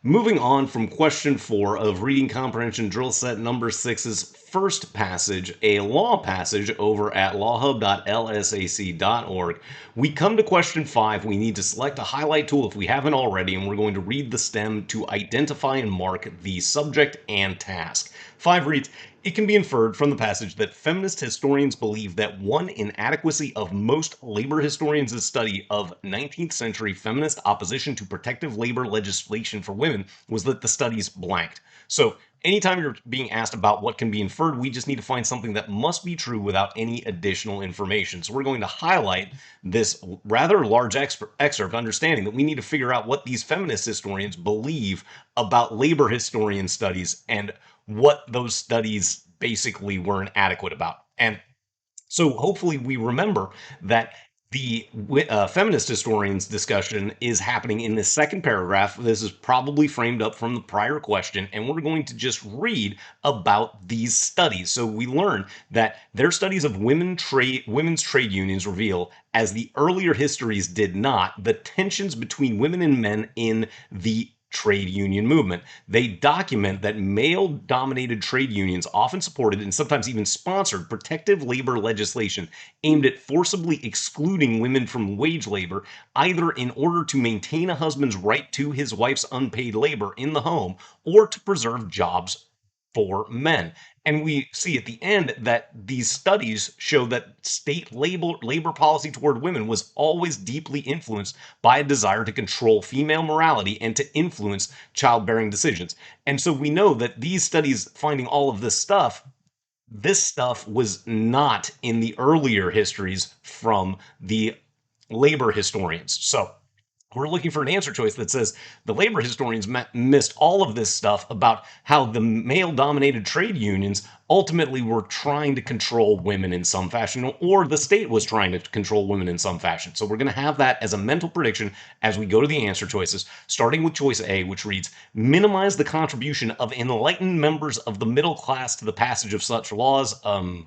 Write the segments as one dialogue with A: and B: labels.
A: Moving on from question 4 of Reading Comprehension Drill Set number 6's first passage, a law passage over at lawhub.lsac.org, we come to question 5. We need to select a highlight tool if we haven't already, and we're going to read the stem to identify and mark the subject and task. 5 reads, "It can be inferred from the passage that feminist historians believe that one inadequacy of most labor historians' study of 19th century feminist opposition to protective labor legislation for women was that the studies blanked." So anytime you're being asked about what can be inferred, we just need to find something that must be true without any additional information. So we're going to highlight this rather large excerpt, understanding that we need to figure out what these feminist historians believe about labor historian studies and what those studies basically were inadequate about. And so hopefully we remember that the feminist historians discussion is happening in the second paragraph. This is probably framed up from the prior question, and we're going to just read about these studies. So we learn that their studies of women's trade unions reveal, as the earlier histories did not, the tensions between women and men in the trade union movement. They document that male-dominated trade unions often supported and sometimes even sponsored protective labor legislation aimed at forcibly excluding women from wage labor, either in order to maintain a husband's right to his wife's unpaid labor in the home or to preserve jobs for men. And we see at the end that these studies show that state labor policy toward women was always deeply influenced by a desire to control female morality and to influence childbearing decisions. And so we know that these studies finding all of this stuff was not in the earlier histories from the labor historians. So we're looking for an answer choice that says the labor historians missed all of this stuff about how the male-dominated trade unions ultimately were trying to control women in some fashion, or the state was trying to control women in some fashion. So we're going to have that as a mental prediction as we go to the answer choices, starting with choice A, which reads, "Minimize the contribution of enlightened members of the middle class to the passage of such laws."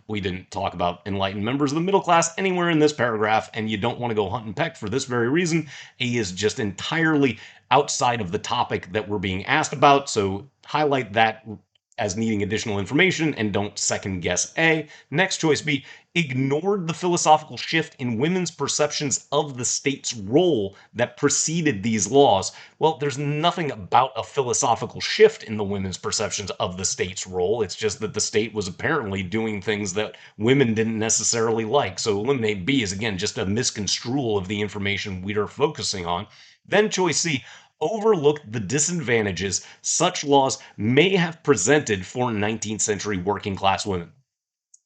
A: We didn't talk about enlightened members of the middle class anywhere in this paragraph, and you don't want to go hunt and peck for this very reason. A is just entirely outside of the topic that we're being asked about. So highlight that as needing additional information and don't second guess A. Next, choice B, ignored the philosophical shift in women's perceptions of the state's role that preceded these laws. Well, there's nothing about a philosophical shift in the women's perceptions of the state's role. It's just that the state was apparently doing things that women didn't necessarily like. So eliminate B is, again, just a misconstrual of the information we are focusing on. Then choice C, overlooked the disadvantages such laws may have presented for 19th century working class women.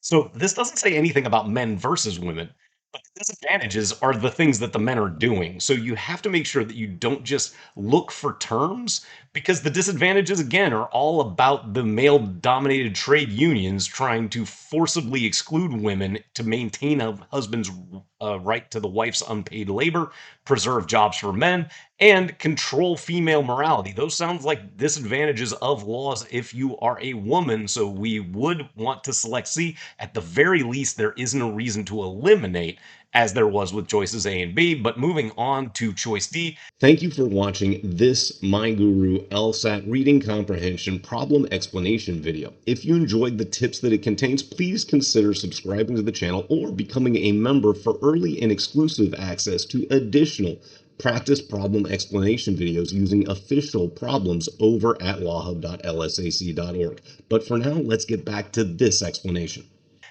A: So this doesn't say anything about men versus women, but the disadvantages are the things that the men are doing. So you have to make sure that you don't just look for terms, because the disadvantages, again, are all about the male dominated trade unions trying to forcibly exclude women to maintain a husband's right to the wife's unpaid labor, preserve jobs for men, and control female morality. Those sound like disadvantages of laws if you are a woman. So we would want to select C. At the very least, there isn't a reason to eliminate, as there was with choices A and B. But moving on to choice D. Thank you for watching this MyGuru LSAT Reading Comprehension Problem Explanation video. If you enjoyed the tips that it contains, please consider subscribing to the channel or becoming a member for early and exclusive access to additional practice problem explanation videos using official problems over at lawhub.lsac.org. But for now, let's get back to this explanation.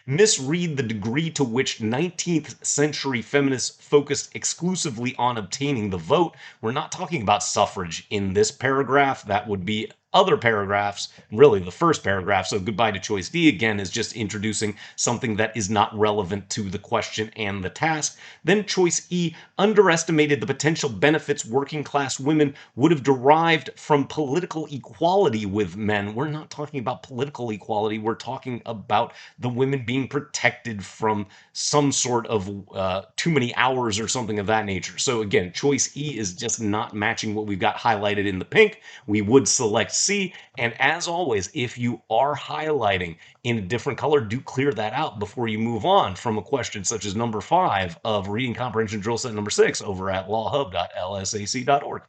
A: Misread the degree to which 19th century feminists focused exclusively on obtaining the vote. We're not talking about suffrage in this paragraph. That would be other paragraphs, really the first paragraph. So goodbye to choice D, again, is just introducing something that is not relevant to the question and the task. Then choice E, underestimated the potential benefits working class women would have derived from political equality with men. We're not talking about political equality. We're talking about the women being protected from some sort of too many hours or something of that nature. So again, choice E is just not matching what we've got highlighted in the pink. We would select C. And as always, if you are highlighting in a different color, do clear that out before you move on from a question such as number 5 of Reading Comprehension Drill Set number 6 over at lawhub.lsac.org.